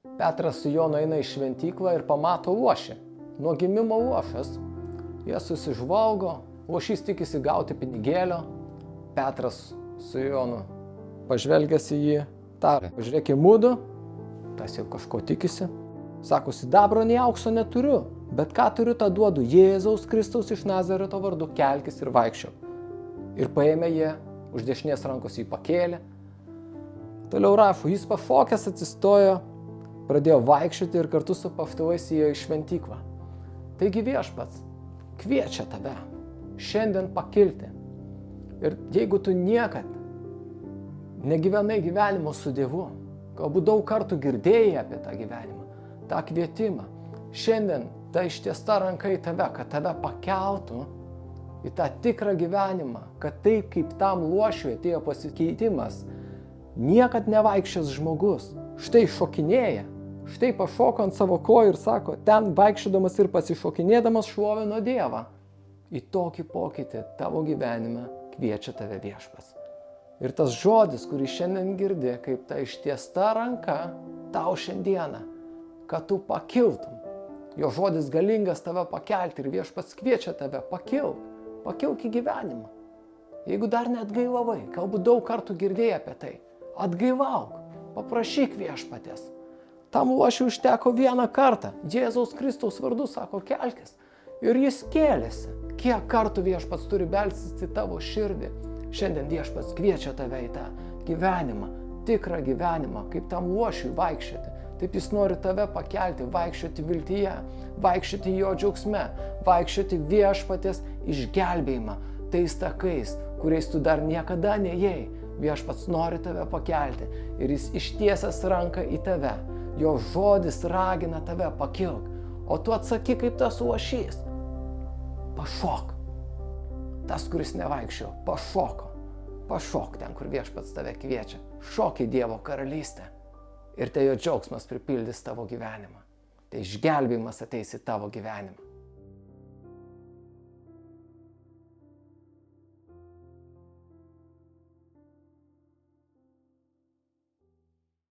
Petras su Jonu eina į šventyklą ir pamato uošį. Nuo gimimo uošas. Jie susižvalgo, uošys tikisi gauti pinigėlio. Petras su Jonu pažvelgęs į jį, tarė, pažiūrėk į mudu, tas jau kažko tikisi. Sako, sidabro nei aukso neturiu, bet ką turiu, tą duodu. Jėzaus Kristaus iš Nazareto vardu kelkis ir vaikščiok. Ir paėmė jie, už dešinės rankos jį pakėlė. Toliau rašo, jis pašokęs atsistojo, pradėjo vaikščioti ir kartu su paftuvais įėjo į šventyklą. Taigi Viešpats kviečia tave šiandien pakilti. Ir jeigu tu niekad negyvenai gyvenimo su Dievu, galbūt daug kartų girdėjai apie tą gyvenimą, tą kvietimą, šiandien ta ištiesta ranka į tave, kad tave pakeltų į tą tikrą gyvenimą, kad taip kaip tam luošiui atėjo pasikeitimas, niekad nevaikščias žmogus, štai šokinėja, štai pašoko ant savo kojų ir sako, ten vaikščiodamas ir pasišokinėdamas šlovino Dievą. Į tokį pokytį tavo gyvenime kviečia tave Viešpats. Ir tas žodis, kurį šiandien girdi, kaip ta ištiesta ranka, tau šiandieną, kad tu pakiltum. Jo žodis galingas tave pakelti ir Viešpats kviečia tave pakilk į gyvenimą. Jeigu dar neatgailavai, galbūt daug kartų girdėjai apie tai, atgailauk, paprašyk Viešpatės. Tam luošiui užteko vieną kartą. Jėzaus Kristaus vardu sako, kelkis. Ir jis kėlėsi. Kiek kartų Viešpats turi belsis į tavo širdį. Šiandien Viešpats kviečia tave į tą gyvenimą, tikrą gyvenimą, kaip tam luošiui vaikščioti. Taip jis nori tave pakelti, vaikščioti viltyje, vaikščioti jo džiaugsme, vaikščioti Viešpatės išgelbėjimą, tais takais, kuriais tu dar niekada neėjai. Viešpats nori tave pakelti ir jis ištiesęs ranką į tave. Jo žodis ragina tave pakilk, o tu atsakyk kaip tas luošys. Pašok. Tas, kuris nevaikščiojo, pašoko. Pašok ten, kur Viešpats tave kviečia. Šok į Dievo karalystę. Ir tai jo džiaugsmas pripildys tavo gyvenimą. Tai išgelbėjimas ateis į tavo gyvenimą.